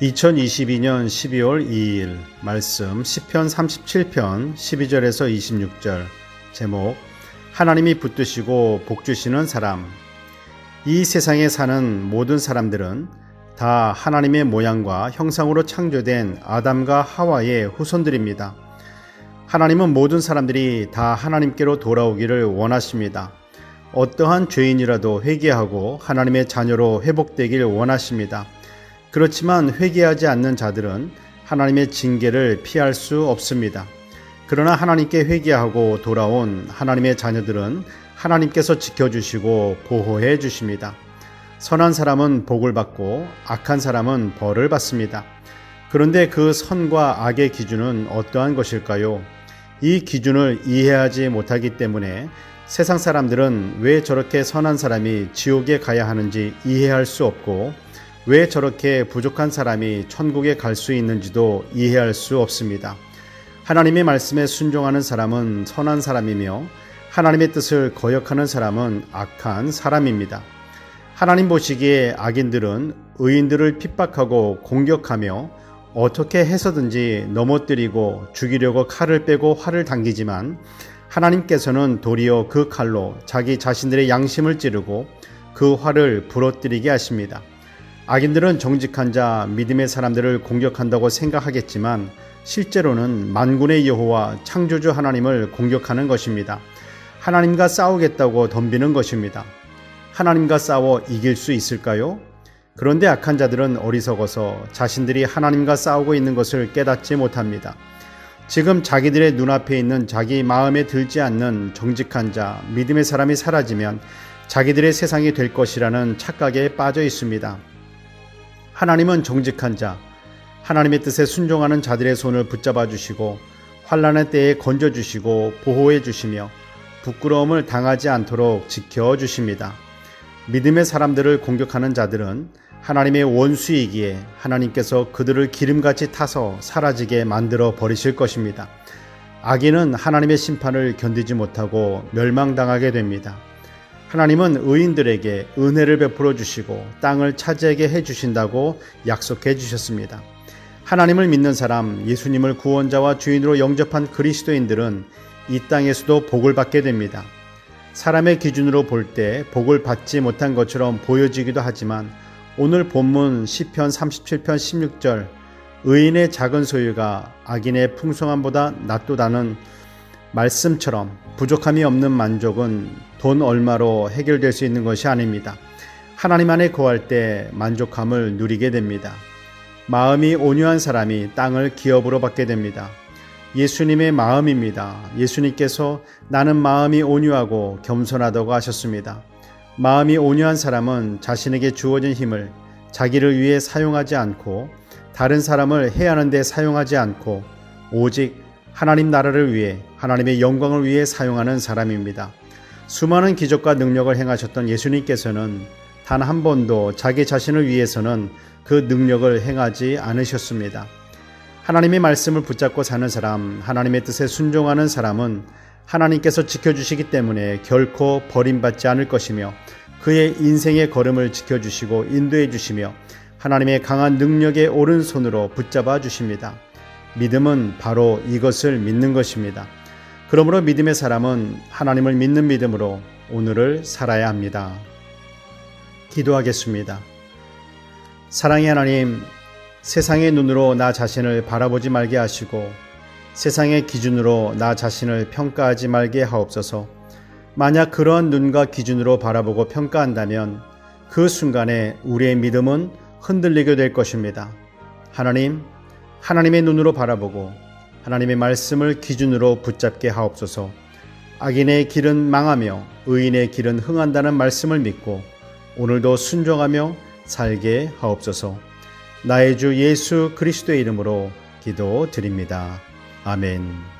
2022년 12월 2일 말씀 시편 37편 12절에서 26절 제목 하나님이 붙드시고 복주시는 사람. 이 세상에 사는 모든 사람들은 다 하나님의 모양과 형상으로 창조된 아담과 하와의 후손들입니다. 하나님은 모든 사람들이 다 하나님께로 돌아오기를 원하십니다. 어떠한 죄인이라도 회개하고 하나님의 자녀로 회복되길 원하십니다. 그렇지만 회개하지 않는 자들은 하나님의 징계를 피할 수 없습니다. 그러나 하나님께 회개하고 돌아온 하나님의 자녀들은 하나님께서 지켜주시고 보호해 주십니다. 선한 사람은 복을 받고 악한 사람은 벌을 받습니다. 그런데 그 선과 악의 기준은 어떠한 것일까요? 이 기준을 이해하지 못하기 때문에 세상 사람들은 왜 저렇게 선한 사람이 지옥에 가야 하는지 이해할 수 없고 왜 저렇게 부족한 사람이 천국에 갈 수 있는지도 이해할 수 없습니다. 하나님의 말씀에 순종하는 사람은 선한 사람이며 하나님의 뜻을 거역하는 사람은 악한 사람입니다. 하나님 보시기에 악인들은 의인들을 핍박하고 공격하며 어떻게 해서든지 넘어뜨리고 죽이려고 칼을 빼고 활을 당기지만 하나님께서는 도리어 그 칼로 자기 자신들의 양심을 찌르고 그 활을 부러뜨리게 하십니다. 악인들은 정직한 자, 믿음의 사람들을 공격한다고 생각하겠지만 실제로는 만군의 여호와 창조주 하나님을 공격하는 것입니다. 하나님과 싸우겠다고 덤비는 것입니다. 하나님과 싸워 이길 수 있을까요? 그런데 악한 자들은 어리석어서 자신들이 하나님과 싸우고 있는 것을 깨닫지 못합니다. 지금 자기들의 눈앞에 있는 자기 마음에 들지 않는 정직한 자, 믿음의 사람이 사라지면 자기들의 세상이 될 것이라는 착각에 빠져 있습니다. 하나님은 정직한 자, 하나님의 뜻에 순종하는 자들의 손을 붙잡아 주시고 환난의 때에 건져 주시고 보호해 주시며 부끄러움을 당하지 않도록 지켜 주십니다. 믿음의 사람들을 공격하는 자들은 하나님의 원수이기에 하나님께서 그들을 기름같이 타서 사라지게 만들어 버리실 것입니다. 악인은 하나님의 심판을 견디지 못하고 멸망당하게 됩니다. 하나님은 의인들에게 은혜를 베풀어 주시고 땅을 차지하게 해주신다고 약속해 주셨습니다. 하나님을 믿는 사람, 예수님을 구원자와 주인으로 영접한 그리스도인들은 이 땅에서도 복을 받게 됩니다. 사람의 기준으로 볼 때 복을 받지 못한 것처럼 보여지기도 하지만 오늘 본문 시편 37편 16절 의인의 작은 소유가 악인의 풍성함보다 낫도다는 말씀처럼 부족함이 없는 만족은 돈 얼마로 해결될 수 있는 것이 아닙니다. 하나님 안에 거할 때 만족함을 누리게 됩니다. 마음이 온유한 사람이 땅을 기업으로 받게 됩니다. 예수님의 마음입니다. 예수님께서 나는 마음이 온유하고 겸손하다고 하셨습니다. 마음이 온유한 사람은 자신에게 주어진 힘을 자기를 위해 사용하지 않고 다른 사람을 해하는 데 사용하지 않고 오직 하나님 나라를 위해 하나님의 영광을 위해 사용하는 사람입니다. 수많은 기적과 능력을 행하셨던 예수님께서는 단 한 번도 자기 자신을 위해서는 그 능력을 행하지 않으셨습니다. 하나님의 말씀을 붙잡고 사는 사람, 하나님의 뜻에 순종하는 사람은 하나님께서 지켜주시기 때문에 결코 버림받지 않을 것이며 그의 인생의 걸음을 지켜주시고 인도해 주시며 하나님의 강한 능력의 오른손으로 붙잡아 주십니다. 믿음은 바로 이것을 믿는 것입니다. 그러므로 믿음의 사람은 하나님을 믿는 믿음으로 오늘을 살아야 합니다. 기도하겠습니다. 사랑의 하나님, 세상의 눈으로 나 자신을 바라보지 말게 하시고 세상의 기준으로 나 자신을 평가하지 말게 하옵소서. 만약 그러한 눈과 기준으로 바라보고 평가한다면 그 순간에 우리의 믿음은 흔들리게 될 것입니다. 하나님, 하나님의 눈으로 바라보고 하나님의 말씀을 기준으로 붙잡게 하옵소서. 악인의 길은 망하며 의인의 길은 흥한다는 말씀을 믿고 오늘도 순종하며 살게 하옵소서. 나의 주 예수 그리스도의 이름으로 기도드립니다. 아멘.